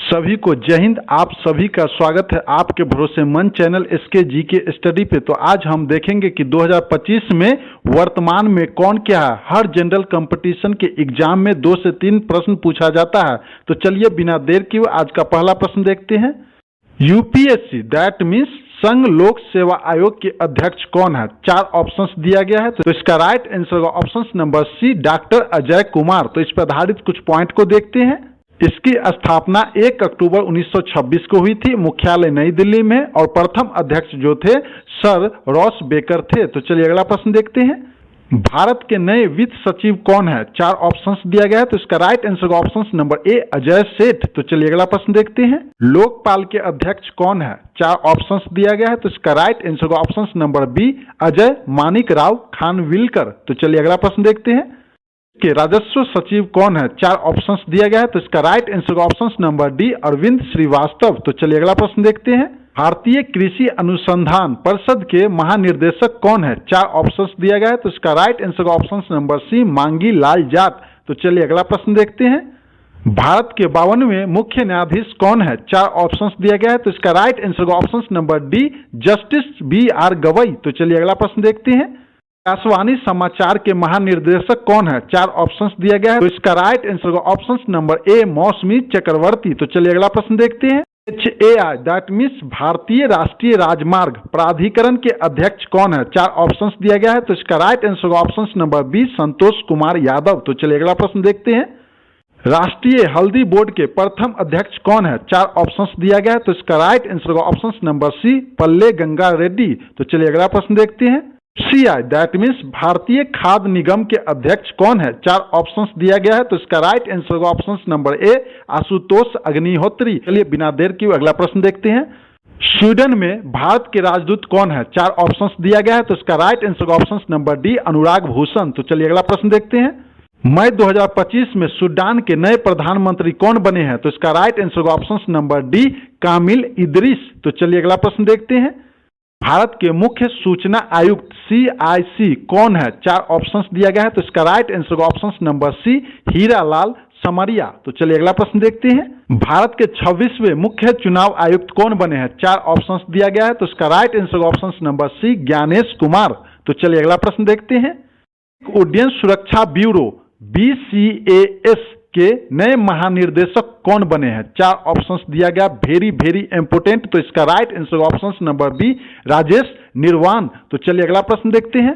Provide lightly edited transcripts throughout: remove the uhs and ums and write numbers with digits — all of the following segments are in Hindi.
सभी को जय हिंद। आप सभी का स्वागत है आपके भरोसेमंद चैनल एसके जी के स्टडी पे। तो आज हम देखेंगे कि 2025 में वर्तमान में कौन क्या है। हर जनरल कंपटीशन के एग्जाम में 2 से 3 प्रश्न पूछा जाता है। तो चलिए बिना देर किए आज का पहला प्रश्न देखते हैं। यूपीएससी दैट मीन्स संघ लोक सेवा आयोग के अध्यक्ष कौन है? 4 ऑप्शंस दिया गया है। तो इसका राइट आंसर होगा option number C, doctor Ajay Kumar. तो इस पर आधारित कुछ पॉइंट को देखते हैं। इसकी स्थापना 1 अक्टूबर 1926 को हुई थी। मुख्यालय नई दिल्ली में और प्रथम अध्यक्ष जो थे सर रॉस बेकर थे। तो चलिए अगला प्रश्न देखते हैं। भारत के नए वित्त सचिव कौन है? 4 ऑप्शंस दिया गया है। तो इसका राइट आंसर ऑप्शन नंबर ए, अजय सेठ। तो चलिए अगला प्रश्न देखते हैं। लोकपाल के अध्यक्ष कौन है? 4 ऑप्शंस दिया गया है। तो इसका right answer option number B, Ajay Manik Rao Khanwilkar. तो चलिए अगला प्रश्न देखते हैं कि राजस्व सचिव कौन है? 4 ऑप्शंस दिया गया है। तो इसका right answer option number D, Arvind Srivastava. तो चलिए अगला प्रश्न देखते हैं। भारतीय कृषि अनुसंधान परिषद के महानिर्देशक कौन है? 4 ऑप्शंस दिया गया है। तो इसका right answer option number C, Mangi Lal Jat. तो चलिए अगला प्रश्न देखते हैं। भारत के 52वें मुख्य न्यायाधीश कौन है? 4 ऑप्शंस दिया गया है। तो इसका right answer option number D, justice B R. Gavai. तो चलिए अगला प्रश्न देखते हैं। आकाशवाणी समाचार के महानिर्देशक कौन है? 4 ऑप्शंस दिया गया है। तो इसका राइट आंसर ऑप्शन नंबर ए, मौसमी चक्रवर्ती। तो चलिए अगला प्रश्न देखते हैं। HAI दैट मीन्स भारतीय राष्ट्रीय राजमार्ग प्राधिकरण के अध्यक्ष कौन है? 4 ऑप्शंस दिया गया है। तो इसका right answer option number B, Santosh Kumar Yadav. तो चलिए अगला प्रश्न देखते हैं। राष्ट्रीय हल्दी बोर्ड के प्रथम अध्यक्ष कौन है? 4 ऑप्शंस दिया गया है। तो इसका right answer option number C, Palle Ganga Reddy. तो चलिए अगला प्रश्न देखते हैं। CI दैट मीन्स भारतीय खाद्य निगम के अध्यक्ष कौन है? 4 ऑप्शंस दिया गया है। तो इसका राइट आंसर ऑप्शन नंबर ए, आशुतोष अग्निहोत्री। चलिए बिना देर किए अगला प्रश्न देखते हैं। स्वीडन में भारत के राजदूत कौन है? 4 ऑप्शंस दिया गया है। तो इसका right answer option number D, Anurag Bhushan. तो चलिए अगला प्रश्न देखते हैं। मई 2025 में सूडान के नए प्रधानमंत्री कौन बने हैं? तो इसका right answer option number D, Kamil Idris. तो चलिए अगला प्रश्न देखते हैं। भारत के मुख्य सूचना आयुक्त CIC कौन है? 4 ऑप्शंस दिया गया है। तो इसका right answer option number C, Hiralal Samariya. तो चलिए अगला प्रश्न देखते हैं। भारत के 26वें मुख्य चुनाव आयुक्त कौन बने हैं? 4 ऑप्शंस दिया गया है। तो इसका right answer option number C, Gyanesh Kumar. तो चलिए अगला प्रश्न देखते हैं। उड्डयन सुरक्षा ब्यूरो BCAS के नए महानिर्देशक कौन बने हैं? 4 ऑप्शंस दिया गया, वेरी वेरी इंपोर्टेंट। तो इसका right answer option number B, Rajesh Nirwan. तो चलिए अगला प्रश्न देखते हैं।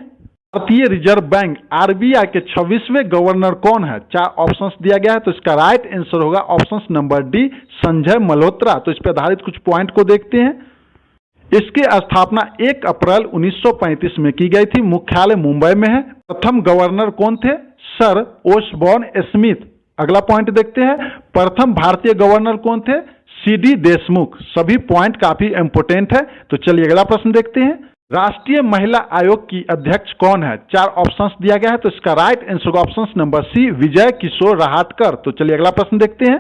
भारतीय रिजर्व बैंक RBI के 26वें गवर्नर कौन है? 4 ऑप्शंस दिया गया है। तो इसका राइट आंसर होगा option number D, Sanjay Malhotra. तो इस पर आधारित कुछ पॉइंट को देखते हैं। इसकी स्थापना 1 अप्रैल 1935 में की गई थी। मुख्यालय मुंबई में है। प्रथम गवर्नर कौन थे? Sir Osborne Smith. अगला पॉइंट देखते हैं। प्रथम भारतीय गवर्नर कौन थे? CD देशमुख। सभी पॉइंट काफी इंपोर्टेंट है। तो चलिए अगला प्रश्न देखते हैं। राष्ट्रीय महिला आयोग की अध्यक्ष कौन है? 4 ऑप्शंस दिया गया है। तो इसका right answer option number C, Vijay Kishore Rahatkar. तो चलिए अगला प्रश्न देखते हैं।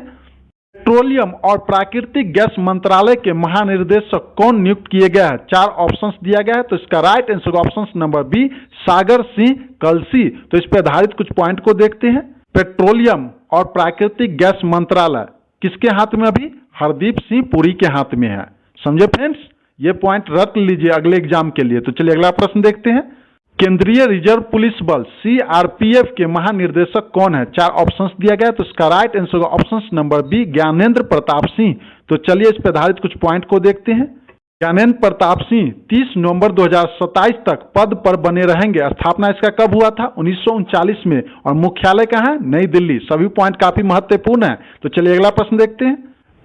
पेट्रोलियम और प्राकृतिक गैस मंत्रालय के महानिर्देशक कौन नियुक्त किए गए हैं? 4 ऑप्शंस दिया गया है। तो इसका right answer option number B, Sagar Singh Kalsi. तो इस पर आधारित कुछ पॉइंट को देखते हैं। पेट्रोलियम और प्राकृतिक गैस मंत्रालय किसके हाथ में? अभी हरदीप सिंह पुरी के हाथ में है। समझे फ्रेंड्स? ये पॉइंट रख लीजिए अगले एग्जाम के लिए। तो चलिए अगला प्रश्न देखते हैं। केंद्रीय रिजर्व पुलिस बल CRPF के महानिर्देशक कौन है? 4 ऑप्शंस दिया गया है। तो इसका right answer option number B, Gyanendra Pratap Singh. तो चलिए इस पर आधारित कुछ पॉइंट को देखते हैं। ज्ञानेंद्र प्रताप सिंह 30 नवंबर 2027 तक पद पर बने रहेंगे। स्थापना इसका कब हुआ था? 1939 में। और मुख्यालय कहाँ है? नई दिल्ली। सभी पॉइंट काफी महत्वपूर्ण है। तो चलिए अगला प्रश्न देखते हैं।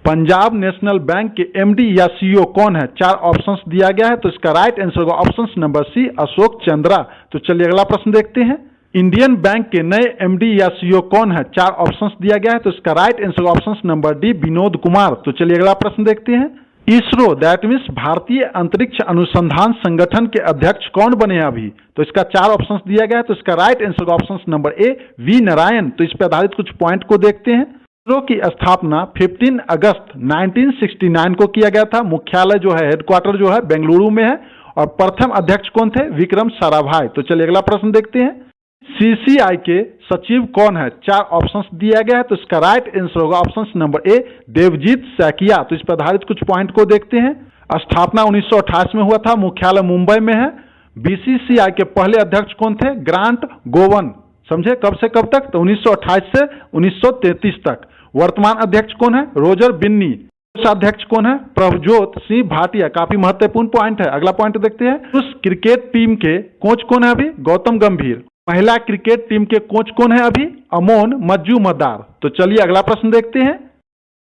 पंजाब नेशनल बैंक के MD या CEO कौन है? 4 ऑप्शंस दिया गया है। तो इसका right answer option number C, Ashok Chandra. तो चलिए अगला प्रश्न देखते हैं। इंडियन बैंक के नए MD या CEO कौन है? 4 ऑप्शंस दिया गया है। तो इसका right answer option number D, Vinod Kumar. तो चलिए अगला प्रश्न देखते हैं। इसरो दैट मीन्स भारतीय अंतरिक्ष अनुसंधान संगठन के अध्यक्ष कौन बने हैं अभी? तो इसका 4 ऑप्शंस दिया गया है। तो इसका राइट आंसर ऑप्शन नंबर ए, V नारायण। तो इस पर आधारित कुछ पॉइंट को देखते हैं। इसरो की स्थापना 15 अगस्त 1969 को किया गया था। मुख्यालय जो है, हेडक्वार्टर जो है बेंगलुरु में है। और प्रथम अध्यक्ष कौन थे? विक्रम साराभाई। तो चलिए अगला प्रश्न देखते हैं। सीसीआई के सचिव कौन है? 4 ऑप्शंस दिया गया है, तो इसका राइट आंसर होगा option number A Devajit Saikia. तो इस पर आधारित कुछ पॉइंट को देखते हैं। स्थापना 1928 में हुआ था, मुख्यालय मुंबई में है। बीसीसीआई के पहले अध्यक्ष कौन थे? ग्रांट गोवन। समझे? कब से कब तक? तो 1928 से 1933 तक। वर्तमान अध्यक्ष कौन है? रोजर बिन्नी। अध्यक्ष कौन है? प्रभजोत सिंह भाटिया। काफी महत्वपूर्ण पॉइंट है। अगला पॉइंट देखते हैं। उस क्रिकेट टीम के कोच कौन है अभी? गौतम गंभीर। महिला क्रिकेट टीम के कोच कौन है अभी? अमोन मज्जूमदार। तो चलिए अगला प्रश्न देखते हैं।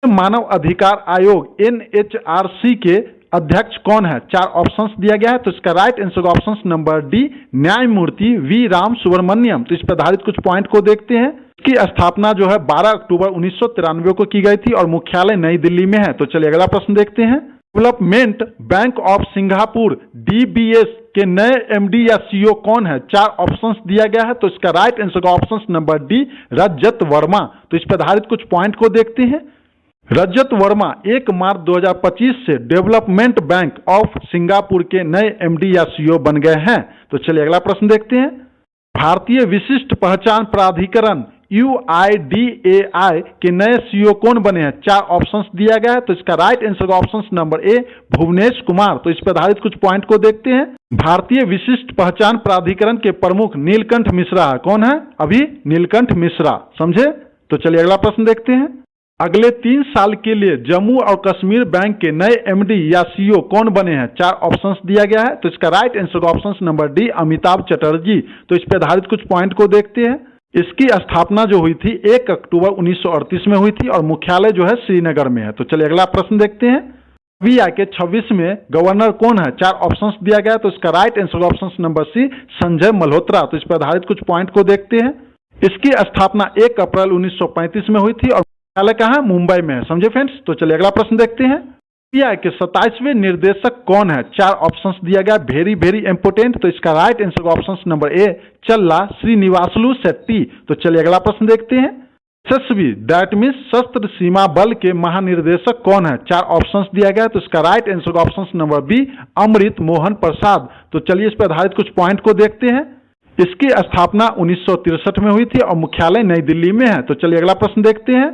मानव अधिकार आयोग NHRC के अध्यक्ष कौन है? 4 ऑप्शंस दिया गया है, तो इसका right answer option number D न्यायमूर्ति वी राम सुब्रमण्यम। तो इस पर आधारित कुछ पॉइंट को देखते हैं। इसकी स्थापना जो है 12 अक्टूबर 1993 को की गई थी और मुख्यालय नई दिल्ली में है। तो चलिए अगला प्रश्न देखते हैं। Development bank of Singapore DBS के नए MD या CEO कौन है? 4 ऑप्शंस दिया गया है, तो इसका right answer option number D Rajat Verma. तो इस पर आधारित कुछ पॉइंट को देखते हैं। रजत वर्मा 1 मार्च 2025 से डेवलपमेंट बैंक ऑफ सिंगापुर के नए MD या CEO बन गए हैं। तो चलिए अगला प्रश्न देखते हैं। भारतीय विशिष्ट पहचान प्राधिकरण UIDAI के नए CEO कौन बने हैं? 4 ऑप्शंस दिया गया है, तो इसका राइट आंसर ऑप्शन नंबर ए भुवनेश कुमार। तो इस पर आधारित कुछ पॉइंट को देखते हैं। भारतीय विशिष्ट पहचान प्राधिकरण के प्रमुख नीलकंठ मिश्रा है। कौन है अभी? नीलकंठ मिश्रा। समझे? तो चलिए अगला प्रश्न देखते हैं। अगले 3 साल के लिए जम्मू और कश्मीर बैंक के नए MD या CEO कौन बने हैं? 4 ऑप्शंस दिया गया है, तो इसका right answer option number D Amitabh Chatterjee. तो इस पर आधारित कुछ पॉइंट को देखते हैं। इसकी स्थापना जो हुई थी 1 अक्टूबर 1938 में हुई थी और मुख्यालय जो है श्रीनगर में है। तो चलिए अगला प्रश्न देखते हैं। RBI के 26वें गवर्नर कौन है? 4 ऑप्शंस दिया गया है, तो इसका right answer option number C Sanjay Malhotra. तो इस पर आधारित कुछ पॉइंट को देखते हैं। इसकी स्थापना 1 अप्रैल 1935 में हुई थी और मुख्यालय कहाँ है? मुंबई में है। समझे फ्रेंड्स? तो चलिए अगला प्रश्न देखते हैं। RBI के 27वें निर्देशक कौन है? 4 ऑप्शंस दिया गया, वेरी इंपोर्टेंट। तो इसका राइट आंसर ऑप्शन नंबर ए चल्ला श्रीनिवासलू शेट्टी। तो चलिए अगला प्रश्न देखते हैं। SSB दैट मीन्स सशस्त्र सीमा बल के महानिर्देशक कौन है? 4 ऑप्शंस दिया गया, तो इसका right answer option number B Amrit Mohan Prasad. तो चलिए इस पर आधारित कुछ पॉइंट को देखते हैं। इसकी स्थापना 1963 में हुई थी और मुख्यालय नई दिल्ली में है। तो चलिए अगला प्रश्न देखते हैं।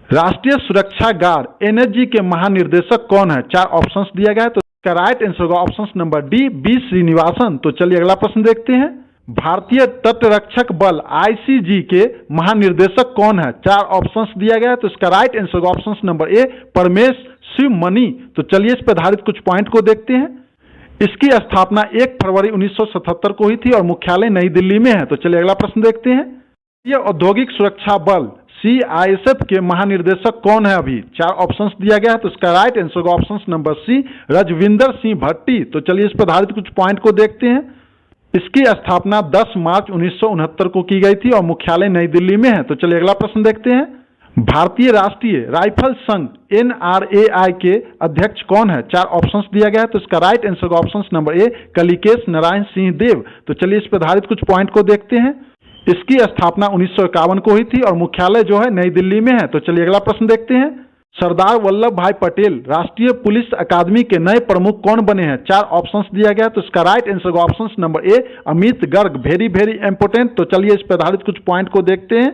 राष्ट्रीय सुरक्षा गार्ड NSG के महानिर्देशक कौन है? 4 ऑप्शंस दिया गया है, तो इसका राइट आंसर होगा option number D B Srinivasan. तो चलिए अगला प्रश्न देखते हैं। भारतीय तटरक्षक बल ICG के महानिर्देशक कौन है? 4 ऑप्शंस दिया गया है, तो इसका राइट आंसर होगा option number A Paramesh Sivamani. तो चलिए इस पर आधारित कुछ पॉइंट को देखते हैं। इसकी स्थापना 1 फरवरी 1977 को हुई थी और मुख्यालय नई दिल्ली में है। तो चलिए अगला प्रश्न देखते हैं। यह औद्योगिक सुरक्षा बल CISF के महानिर्देशक कौन है? अभी 4 ऑप्शंस दिया गया है, तो इसका राइट आंसर होगा option number C Rajvinder Singh Bhatti. तो चलिए इस पर आधारित कुछ पॉइंट को देखते हैं। इसकी स्थापना 10 मार्च 1969 को की गई थी और मुख्यालय नई दिल्ली में है। तो चलिए अगला प्रश्न देखते हैं। भारतीय राष्ट्रीय राइफल संघ NRAI के अध्यक्ष कौन है? 4 ऑप्शंस दिया गया है, तो इसका राइट आंसर होगा option number A Kalikesh Narayan Singh Deo. तो चलिए इस पर आधारित कुछ पॉइंट को देखते हैं। इसकी स्थापना 1951 को हुई थी और मुख्यालय जो है नई दिल्ली में है। तो चलिए अगला प्रश्न देखते हैं। सरदार वल्लभ भाई पटेल राष्ट्रीय पुलिस अकादमी के नए प्रमुख कौन बने हैं? 4 ऑप्शंस दिया गया, तो इसका राइट आंसर होगा ऑप्शन नंबर ए अमित गर्ग। Very important. तो चलिए इस पर आधारित कुछ पॉइंट को देखते हैं।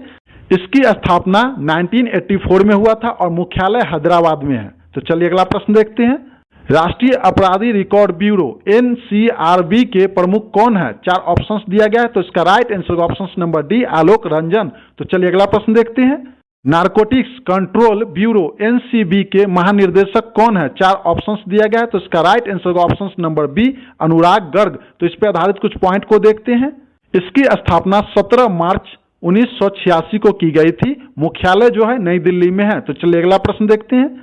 इसकी स्थापना 1984 में हुआ था और मुख्यालय हैदराबाद में है। तो चलिए अगला प्रश्न देखते हैं। राष्ट्रीय अपराधी रिकॉर्ड ब्यूरो NCRB के प्रमुख कौन है? 4 ऑप्शंस दिया गया है, तो इसका right answer option number D Alok Ranjan. तो चलिए अगला प्रश्न देखते हैं। नारकोटिक्स कंट्रोल ब्यूरो NCB के महानिर्देशक कौन है? 4 ऑप्शंस दिया गया है, तो इसका right answer option number B Anurag Garg. तो इस पर आधारित कुछ पॉइंट को देखते हैं। इसकी स्थापना 17 मार्च 1986 को की गई थी। मुख्यालय जो है नई दिल्ली में है। तो चलिए अगला प्रश्न देखते हैं।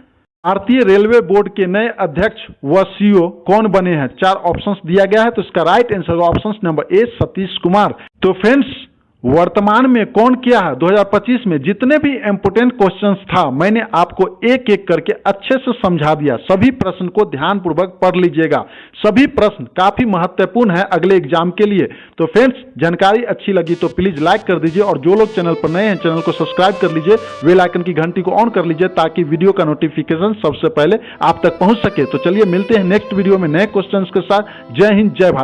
भारतीय रेलवे बोर्ड के नए अध्यक्ष व CEO कौन बने हैं? 4 ऑप्शंस दिया गया है, तो इसका राइट आंसर ऑप्शन नंबर ए सतीश कुमार। तो फ्रेंड्स वर्तमान में कौन क्या है 2025 में जितने भी इंपोर्टेंट क्वेश्चंस था मैंने आपको एक एक करके अच्छे से समझा दिया। सभी प्रश्न को ध्यानपूर्वक पढ़ लीजिएगा। सभी प्रश्न काफी महत्वपूर्ण है अगले एग्जाम के लिए। तो फ्रेंड्स जानकारी अच्छी लगी तो प्लीज लाइक कर दीजिए और जो लोग चैनल पर नए हैं चैनल को सब्सक्राइब कर लीजिए, बेल आइकन की घंटी को ऑन कर लीजिए ताकि वीडियो का नोटिफिकेशन सबसे पहले आप तक पहुंच सके। तो चलिए मिलते हैं नेक्स्ट वीडियो में नए क्वेश्चंस के साथ। जय हिंद, जय भारत।